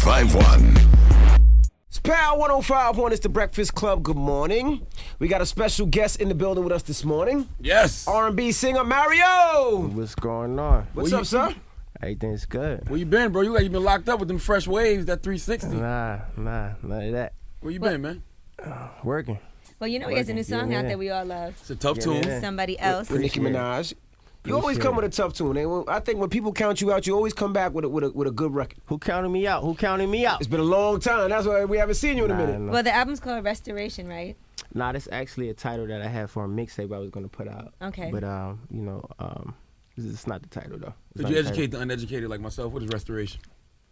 1051. It's Power 1051. It's the Breakfast Club. Good morning. We got a special guest in the building with us this morning. Yes. R&B singer Mario. What's going on? What's up, sir? Everything's good. Where you been, bro? You like you been locked up with them fresh waves, that 360. Nah, none of that. Where you been, man? Working. Well, you know he has a new song out that we all love. It's a tough tune. Somebody else. With Nicki Minaj. You always come with a tough tune. And I think when people count you out, you always come back with a good record. Who counted me out? Who counted me out? It's been a long time. That's why we haven't seen you in a minute. No. Well, the album's called Restoration, right? Nah, that's actually a title that I had for a mixtape I was gonna put out. Okay. But it's not the title though. Did you educate the uneducated like myself? What is restoration?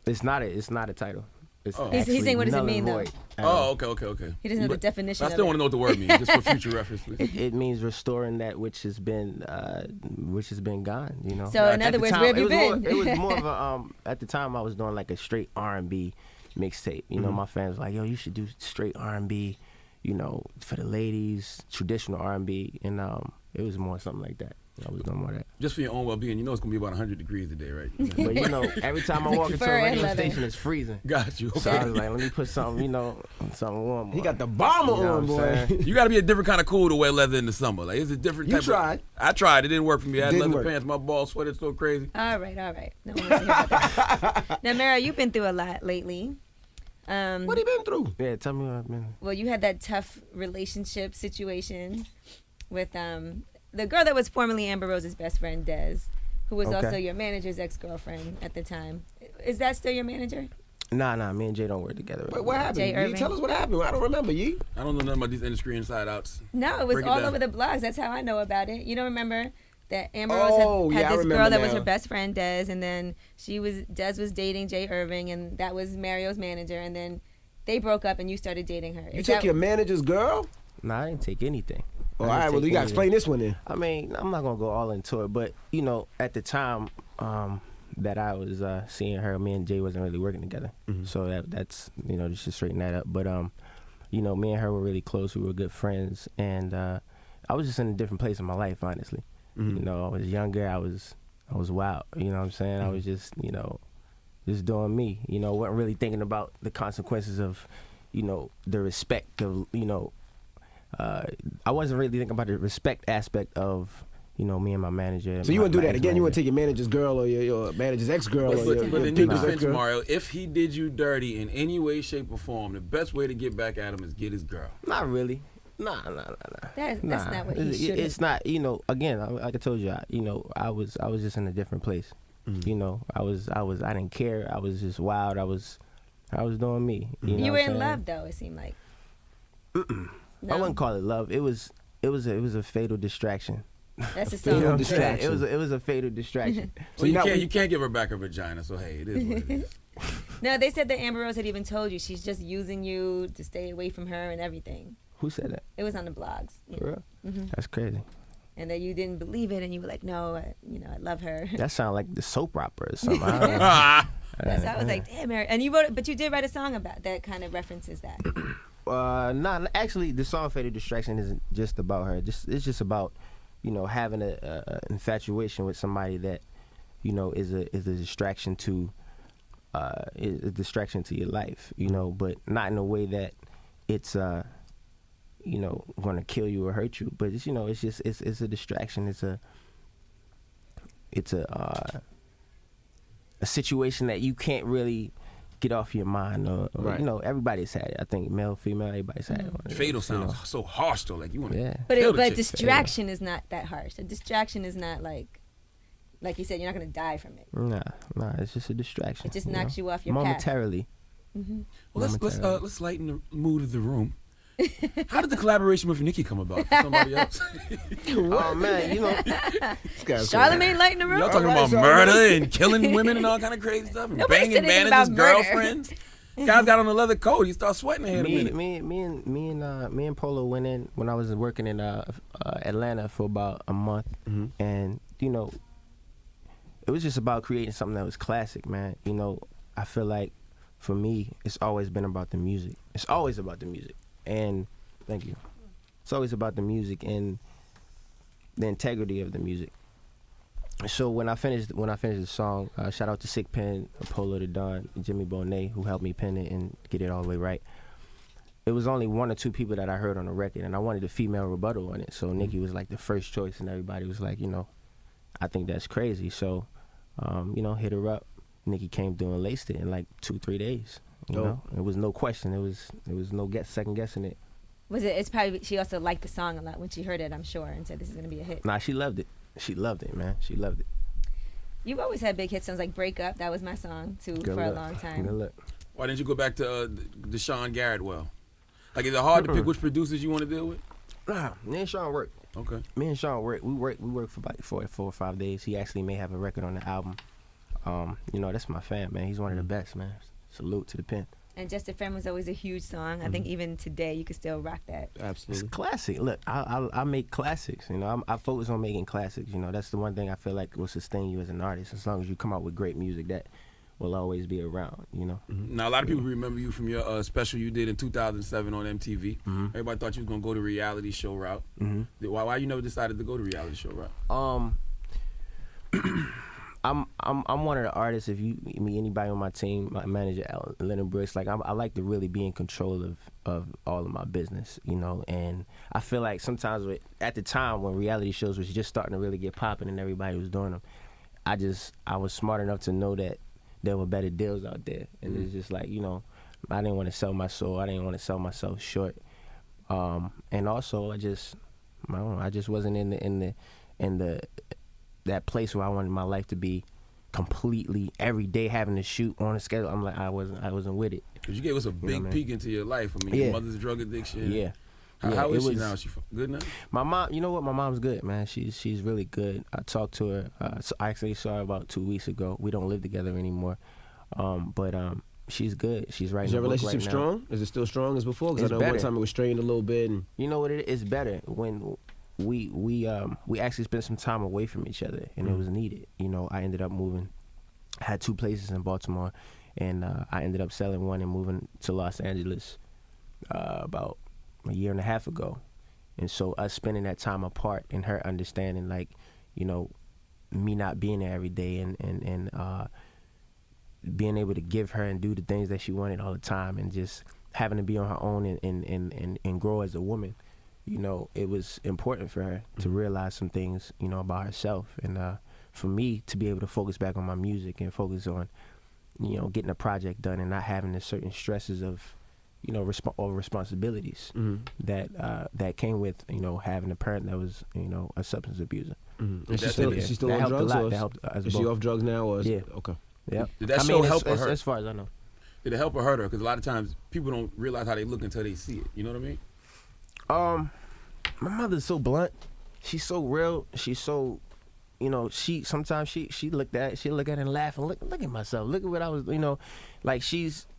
It's not a title. It's He's saying, what does it mean, though? Oh, okay. He doesn't know the definition. I still want to know what the word means, just for future reference. It means restoring that which has been gone. You know. So in other words, where have you been? It was more of a at the time I was doing like a straight R&B mixtape. You know, my fans were like, yo, you should do straight R&B. You know, for the ladies, traditional R&B, and it was more something like that. I was doing more of that. Just for your own well-being, you know it's gonna be about 100 degrees today, right? But you know, every time I walk into a radio station, it's freezing. Got you. Okay. So I was like, let me put something, something warm. He got the bomber on, boy. You got to be a different kind of cool to wear leather in the summer. Like it's a different. You type tried. I tried. It didn't work for me. I had Didn't leather work. pants. My balls sweated so crazy. All right. No one wants to hear about that. Now, Mara, you've been through a lot lately. What have you been through? Yeah, tell me what I've been. Well, you had that tough relationship situation with the girl that was formerly Amber Rose's best friend, Des, who was also your manager's ex-girlfriend at the time. Is that still your manager? Nah, me and Jay don't work together. What happened? Jay Yee? Irving. Tell us what happened. I don't remember, Yee. I don't know nothing about these industry inside outs. No, it was Break it all down. over the blogs. That's how I know about it. You don't remember that Amber Rose had I this remember girl that was now. her best friend, Des, and then Des was dating Jay Irving, and that was Mario's manager, and then they broke up, and you started dating her. You took your manager's girl? Nah, I didn't take anything. All right, well, you got to explain this one then. I mean, I'm not gonna go all into it, but you know, at the time that I was seeing her, me and Jay wasn't really working together, so that's just to straighten that up. But you know, me and her were really close. We were good friends, and I was just in a different place in my life, honestly. You know, I was younger. I was wild. You know what I'm saying? I was just just doing me. You know, wasn't really thinking about the consequences of the respect of I wasn't really thinking about the respect aspect of me and my manager. So you wouldn't do that again? You wouldn't take your manager's girl or your manager's ex-girl or your But in your people's defense, ex-girl? Mario, if he did you dirty in any way, shape, or form, the best way to get back at him is get his girl. Not really. Nah. That's not what he should have. It's not. Again, like I told you, I was just in a different place. You know, I didn't care. I was just wild. I was doing me. You were in love, though. It seemed like. No? I wouldn't call it love. It was a fatal distraction. That's a Fatal song. distraction. It was a fatal distraction. So you can't give her back her vagina. So hey, it is what it is. No, they said that Amber Rose had even told you she's just using you to stay away from her and everything. Who said that? It was on the blogs. For real? Mm-hmm. That's crazy. And that you didn't believe it, and you were like, "No, I love her." That sounds like the soap opera or something. I don't know. That's how I was like, "Damn, Mary." And you wrote it, but you did write a song about that kind of references that. Actually, the song "Fatal Distraction" isn't just about her. It's just about having a infatuation with somebody that is a distraction to your life. But not in a way that it's going to kill you or hurt you. But it's it's a distraction. It's a situation that you can't really get off your mind, or Right. Everybody's had it. I think male, female, everybody's had it. Fatal sounds so harsh though. Like you want to. Yeah. But distraction is not that harsh. A distraction is not like you said, you're not gonna die from it. Nah, it's just a distraction. It just knocks you off your momentarily. Well, let's lighten the mood of the room. How did the collaboration with Nicki come about? For somebody else? Oh man, Charlamagne lighting the room. Y'all talking about murder and killing women and all kind of crazy stuff, and Nobody said banging anything managers, about murder. girlfriends. Guys got on the leather coat. You start sweating ahead of a minute. Me and Polo went in when I was working in Atlanta for about a month, and it was just about creating something that was classic, man. I feel like for me, it's always been about the music. It's always about the music, and thank you. It's always about the music and the integrity of the music. So when I finished the song, shout out to Sick Pen, Polo the Don, and Jimmy Bonet, who helped me pen it and get it all the way right. It was only one or two people that I heard on the record, and I wanted a female rebuttal on it. So Nikki was like the first choice, and everybody was like, I think that's crazy. So, hit her up. Nikki came through and laced it in like 2-3 days. You know, it was no question. It was no second guessing it. It's probably she also liked the song a lot when she heard it, I'm sure, and said this is gonna be a hit. Nah, she loved it. She loved it, man. She loved it. You've always had big hit songs like "Break Up." That was my song too for a long time. Good luck. Why didn't you go back to Deshaun Garrett? Well, like, is it hard to pick which producers you want to deal with? Nah, me and Sean work. Okay. Me and Sean work. We work for like 4 or 5 days. He actually may have a record on the album. That's my fan, man. He's one of the best, man. Salute to the pen. And Just a Friend was always a huge song. I think even today you could still rock that. Absolutely. It's classic. Look, I make classics. I focus on making classics. That's the one thing I feel like will sustain you as an artist. As long as you come out with great music, that will always be around. Now, a lot of people remember you from your special you did in 2007 on MTV. Everybody thought you was gonna go the reality show route. Why you never decided to go the reality show route? I'm one of the artists. If you meet anybody on my team, my manager Leonard Brooks, like I like to really be in control of all of my business, And I feel like sometimes at the time when reality shows was just starting to really get popping and everybody was doing them, I was smart enough to know that there were better deals out there, and it's just like I didn't want to sell my soul. I didn't want to sell myself short, and also I just wasn't in the that place where I wanted my life to be completely every day having to shoot on a schedule. I'm like I wasn't with it. Cause you gave us a big peek into your life. I mean, your mother's drug addiction. Yeah. How is she now? Is she good now? My mom, you know what? My mom's good, man. She's really good. I talked to her. So I actually saw her about 2 weeks ago. We don't live together anymore, but she's good. She's writing. Is your a book relationship right now. strong? Is it still strong as before? Because It's I know one better. time it was strained a little bit. And You know what? It's better when we actually spent some time away from each other, and it was needed. I ended up moving. I had 2 places in Baltimore, and I ended up selling one and moving to Los Angeles about a year and a half ago. And so us spending that time apart and her understanding, like, me not being there every day and being able to give her and do the things that she wanted all the time, and just having to be on her own and grow as a woman. It was important for her to realize some things, about herself. And for me to be able to focus back on my music and focus on, getting a project done and not having the certain stresses of, all responsibilities that came with, having a parent that was, a substance abuser. is she still That on helped a drugs? lot. Or That helped us is she both. off drugs now? Or Yeah. Okay. Yeah. Did that show help or as, hurt? as far as I know. Did it help or hurt her? Because a lot of times people don't realize how they look until they see it. You know what I mean? My mother's so blunt. She's so real. She's so, she sometimes she look at it and laugh and look at myself. Look at what I was, like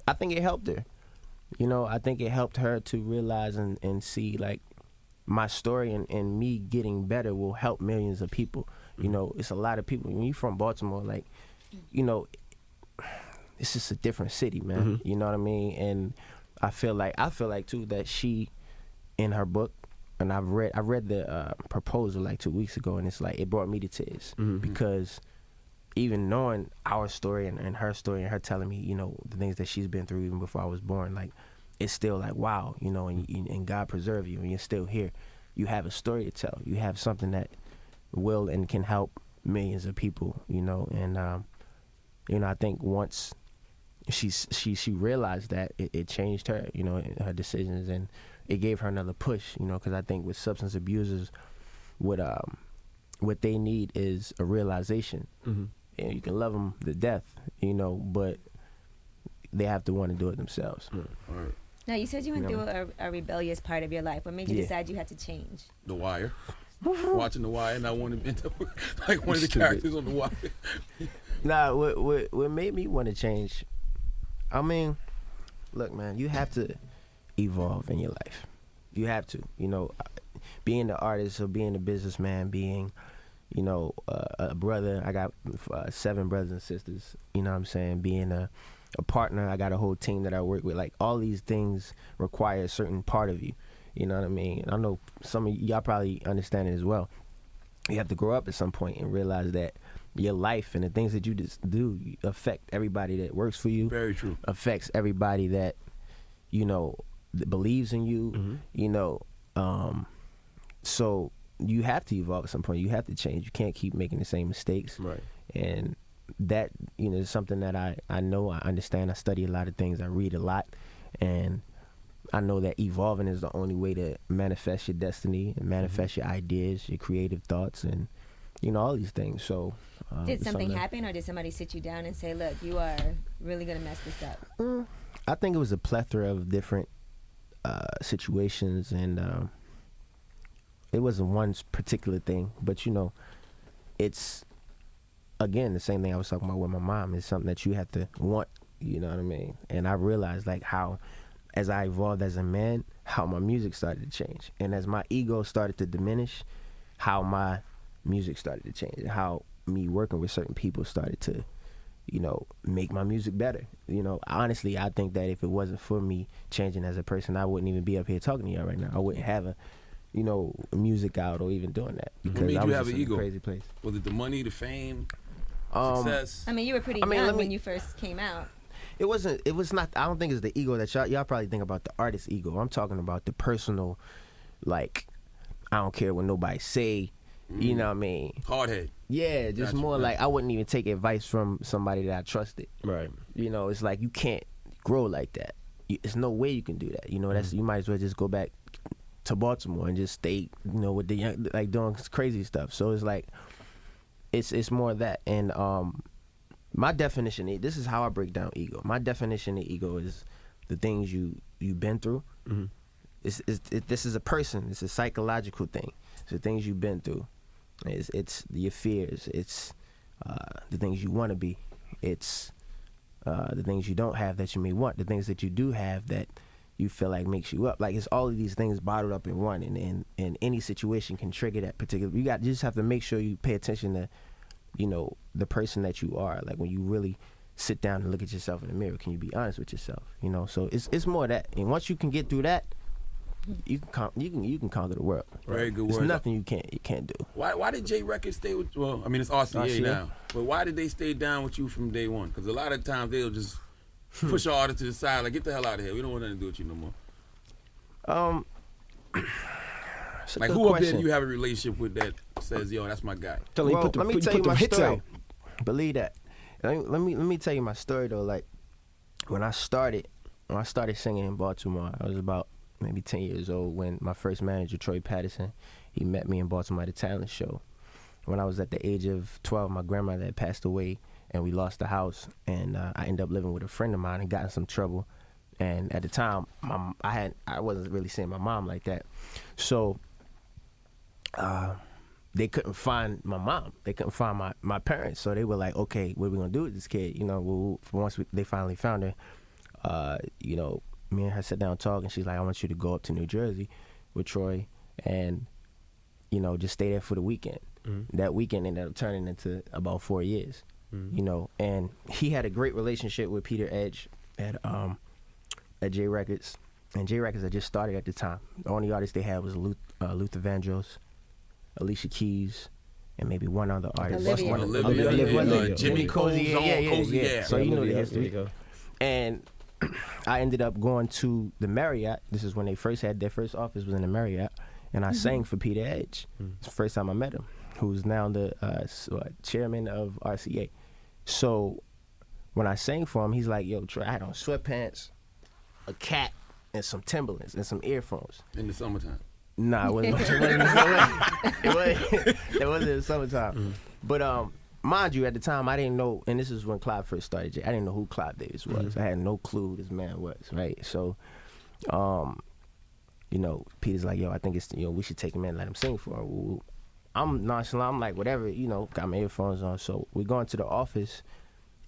I think it helped her. I think it helped her to realize and see, like, my story and me getting better will help millions of people. It's a lot of people. When you're from Baltimore, like, it's just a different city, man. You know what I mean? And I feel like too that she, in her book, and I read the proposal like 2 weeks ago, and it's like it brought me to tears because even knowing our story and her story and her telling me, the things that she's been through even before I was born, like, it's still like, wow, and God preserve you, and you're still here. You have a story to tell. You have something that will and can help millions of people, and I think once she realized that, it changed her, her decisions, and it gave her another push, because I think with substance abusers, what they need is a realization. And you can love them to death, but they have to want to do it themselves. All right. Now, you said you went through a rebellious part of your life. What made you decide you had to change? The Wire. Watching The Wire, and I wanted to be like one of the characters on The Wire. Nah, what made me want to change, I mean, look, man, you have to evolve in your life. You have to, being the artist or being a businessman, being, a brother. I got 7 brothers and sisters, you know what I'm saying? Being a partner, I got a whole team that I work with. Like, all these things require a certain part of you, you know what I mean? And I know some of y'all probably understand it as well. You have to grow up at some point and realize that your life and the things that you just do affect everybody that works for you. Very true. Affects everybody that, you know, that believes in you, you know. So you have to evolve at some point. You have to change. You can't keep making the same mistakes. Right. And that, you know, is something that I know, I understand. I study a lot of things. I read a lot. And I know that evolving is the only way to manifest your destiny and manifest your ideas, your creative thoughts, and, you know, all these things. So Did it's something that- happen, or did somebody sit you down and say, look, you are really going to mess this up? I think it was a plethora of different situations, and it wasn't one particular thing. But, you know, it's, again, the same thing I was talking about with my mom. It's something that you have to want, you know what I mean? And I realized, like, how, as I evolved as a man, how my music started to change. And as my ego started to diminish, how my music started to change. And how me working with certain people started to, you know, make my music better. You know, honestly, I think that if it wasn't for me changing as a person, I wouldn't even be up here talking to y'all right now. I wouldn't have a, you know, music out or even doing that. What Because made I you was have just an in a ego? crazy place. Was it the money, the fame, Um, success? I mean, you were pretty I mean, young let me- when you first came out. It was not, I don't think it's the ego that y'all probably think about the artist ego. I'm talking about the personal, like, I don't care what nobody say, you know what I mean? Hard head. Yeah, just Gotcha, more gotcha. like I wouldn't even take advice from somebody that I trusted. Right. You know, it's like you can't grow like that. There's no way you can do that. You know, that's you might as well just go back to Baltimore and just stay, you know, with the young, like doing crazy stuff. So it's like, it's more of that. And my definition, this is how I break down ego. My definition of ego is the things you've been through. This is a person. It's a psychological thing. It's the things you've been through. It's your fears. It's the things you want to be. It's the things you don't have that you may want. The things that you do have that you feel like makes you up. Like, it's all of these things bottled up in one, and any situation can trigger that particular. You just have to make sure you pay attention to, you know, the person that you are. Like, when you really sit down and look at yourself in the mirror, can you be honest with yourself? You know, so it's more of that. And once you can get through that, you can conquer the world. Very good There's word. nothing you can't do. Why did J Records stay with? Well, I mean, it's RCA RCA. now, but why did they stay down with you from day one? Because a lot of times they'll just push your artist to the side, like, get the hell out of here. We don't want nothing to do with you no more. It's a Like, good who up there question. do you have a relationship with that says, yo, that's my guy? Tell me, Well, put the, let me put, tell put you them my hits story. out. Believe that. Let me tell you my story though. Like, when I started singing in Baltimore, I was about maybe 10 years old when my first manager, Troy Patterson, he met me in Baltimore at a talent show. When I was at the age of 12, my grandmother had passed away, and we lost the house, and I ended up living with a friend of mine and got in some trouble. And at the time, I wasn't really seeing my mom like that, so they couldn't find my mom. They couldn't find my parents. So they were like, okay, what are we gonna do with this kid? You know, they finally found her, you know, me and her sat down and talked, and she's like, I want you to go up to New Jersey with Troy and, you know, just stay there for the weekend. That weekend ended up turning into about 4 years, you know, and he had a great relationship with Peter Edge at J Records. And J Records had just started at the time. The only artist they had was Luther Vandross, Alicia Keys, and maybe one other artist. Olivia. Olivia, Jimmy Cozy, Cole's on Cozy, yeah. So you know the There you history. go. And I ended up going to the Marriott. This is when they first had their first office was in the Marriott, and I sang for Peter Edge. It's the first time I met him, who's now the chairman of RCA. So when I sang for him, he's like, "Yo, Troy, I had on sweatpants, a cap, and some Timberlands and some earphones." In the summertime. Nah, it wasn't. It wasn't in the summertime. But mind you, at the time I didn't know, and this is when Clive first started. I didn't know who Clive Davis was. I had no clue who this man was. Right, so, you know, Peter's like, yo, I think it's, you know, we should take him in and let him sing for her. I'm nonchalant. I'm like, whatever, you know, got my earphones on. So we go into the office,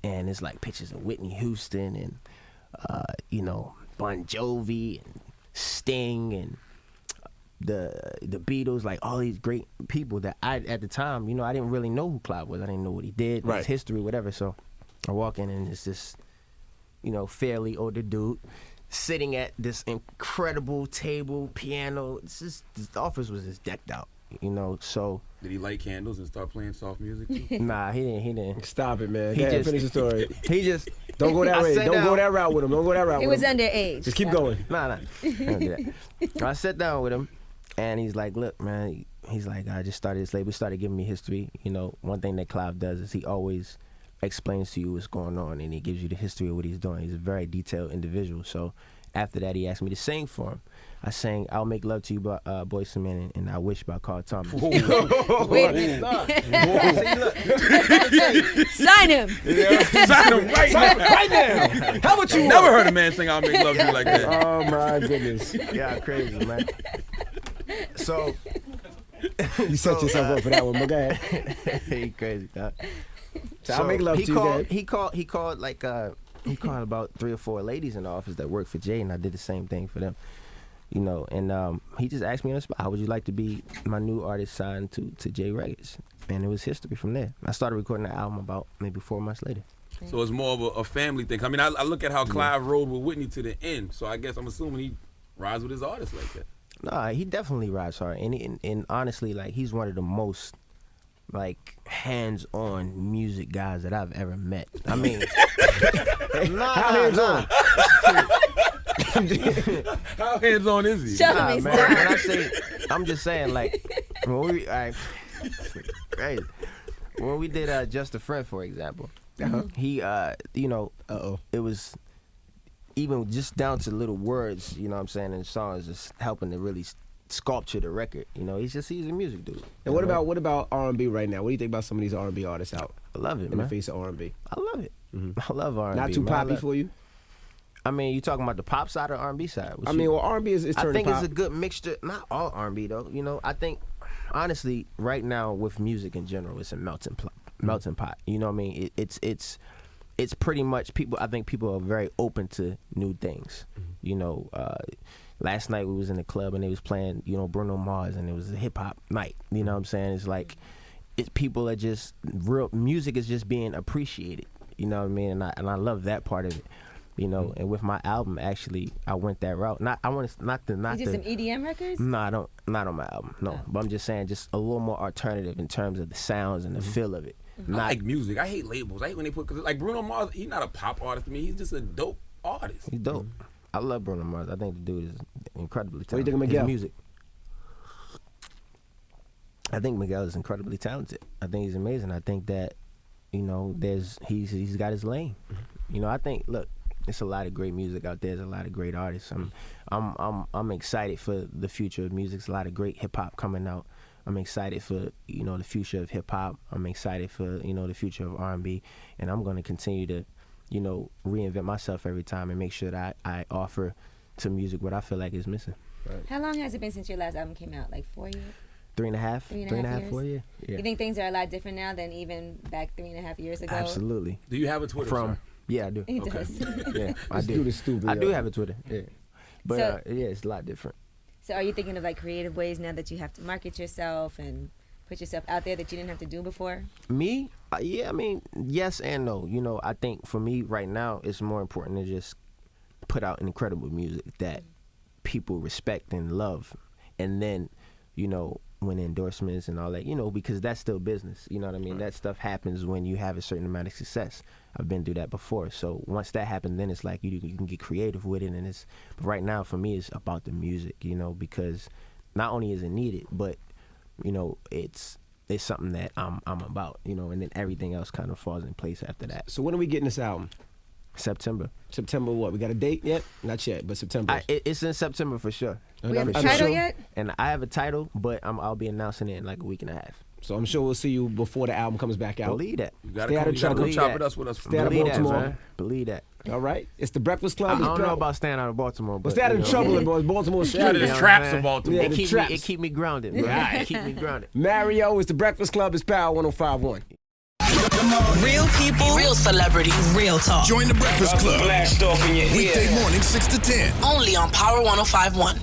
and it's like pictures of Whitney Houston and you know, Bon Jovi and Sting and the Beatles, like all these great people that at the time, you know, I didn't really know who Clive was. I didn't know what he did, Right. his history, whatever. So I walk in, and it's this, you know, fairly older dude sitting at this incredible table, piano. It's just, the office was just decked out, you know. So Did he light candles and start playing soft music too? Nah, he didn't. Stop it, man. He Go ahead, just- finish the story. He just Don't go that I way. sat Don't go down. that route with him. Don't go that route It with was him. underage. Just keep so. going. Nah. I don't do that. So I sat down with him, and he's like, "Look, man." He's like, "I just started this label." He started giving me history. You know, one thing that Clive does is he always explains to you what's going on, and he gives you the history of what he's doing. He's a very detailed individual. So after that, he asked me to sing for him. I sang "I'll Make Love to You" by Boyz II Men and "I Wish" by Carl Thomas. Wait a minute. Sign him. Sign him right now. Right now. How about you? Never heard a man sing "I'll Make Love to You" like that. Oh my goodness. Yeah, crazy, man. So You set yourself up for that one, but go ahead. he crazy, dog. So I'll make love he to you, called, Dad. he called about 3 or 4 ladies in the office that worked for Jay, and I did the same thing for them. You know, and he just asked me on the spot, "How would you like to be my new artist signed to Jay Records?" And it was history from there. I started recording the album about maybe 4 months later. So it's more of a family thing. I mean, I look at how Clive rode with Whitney to the end. So I guess I'm assuming he rides with his artists like that. Nah, he definitely rides hard, and honestly, like he's one of the most like hands-on music guys that I've ever met. I mean, How hands-on? How hands on is he? Shut Nah, up, man. When I say, I'm just saying, like, when we, crazy. When we did Just a Friend, for example, he, you know, it was even just down to little words, you know what I'm saying, in songs, just helping to really sculpture the record. You know, he's a music dude. And what about R&B right now? What do you think about some of these R&B artists out I love it, in man. the face of R&B? I love it. I love R&B. Not too man. poppy for you? I mean, you talking about the pop side or R&B side? I mean, well, R&B is I turning think pop. it's a good mixture. Not all R&B though. You know, I think honestly, right now with music in general, it's a melting pot. You know what I mean? It's pretty much people. I think people are very open to new things. You know, last night we was in the club and they was playing, you know, Bruno Mars, and it was a hip hop night. You know what I'm saying? It's like people are just real. Music is just being appreciated. You know what I mean? And I love that part of it. You know, and with my album, actually, I went that route. Not You did some EDM records? No, not on my album. No, but I'm just saying, just a little more alternative in terms of the sounds and the feel of it. I like music. I hate labels. I hate when they put, cause like Bruno Mars, he's not a pop artist to me. He's just a dope artist. He's dope. I love Bruno Mars. I think the dude is incredibly talented. What do you think of His Miguel? music. I think Miguel is incredibly talented. I think he's amazing. I think that, you know, he's got his lane. You know, I think, look, there's a lot of great music out there. There's a lot of great artists. I'm excited for the future of music. There's a lot of great hip hop coming out. I'm excited for, you know, the future of hip hop. I'm excited for, you know, the future of R&B, and I'm going to continue to, you know, reinvent myself every time and make sure that I offer to music what I feel like is missing. How long has it been since your last album came out? Like 4 years? 3.5, 3.5 years? 4 years. Yeah. You think things are a lot different now than even back 3.5 years ago? Absolutely. Do you have a Twitter? sir? Yeah, I do. He does. Yeah, I This do. dude is stupid, I yo. do have a Twitter. Yeah, but So- yeah, it's a lot different. So are you thinking of like creative ways now that you have to market yourself and put yourself out there that you didn't have to do before? Me? Yeah, I mean, yes and no. You know, I think for me right now, it's more important to just put out incredible music that people respect and love, and then, you know, win endorsements and all that, you know, because that's still business. You know what I mean? That stuff happens when you have a certain amount of success. I've been through that before. So once that happens, then it's like you can get creative with it. And it's, but right now for me, it's about the music, you know, because not only is it needed, but, you know, it's something that I'm about, you know, and then everything else kind of falls in place after that. So when are we getting this album? September. September what? We got a date yet? Not yet, but September. It's in September for sure. We have a I'm title sure- yet? And I have a title, but I'll be announcing it in like a week and a half. So I'm sure we'll see you before the album comes back out. Believe that. You gotta Stay out come, of you gotta trouble. come chop Believe it up with us. Stay out of Believe that, Baltimore. man. Believe that. All right? It's the Breakfast Club. I It's don't know Bell- about staying out of Baltimore, but But stay out you of know, trouble in Baltimore Stay out of City. the know traps what I'm of saying? Baltimore. Yeah, It the keep traps. me, it keep me grounded, bro. Right. It keep me grounded. Mario, it's the Breakfast Club. It's Power 105.1. Real people, real celebrities, real talk. Join the Breakfast Club. Blast off in your ear. Weekday morning, 6 to 10. Only on Power 105.1.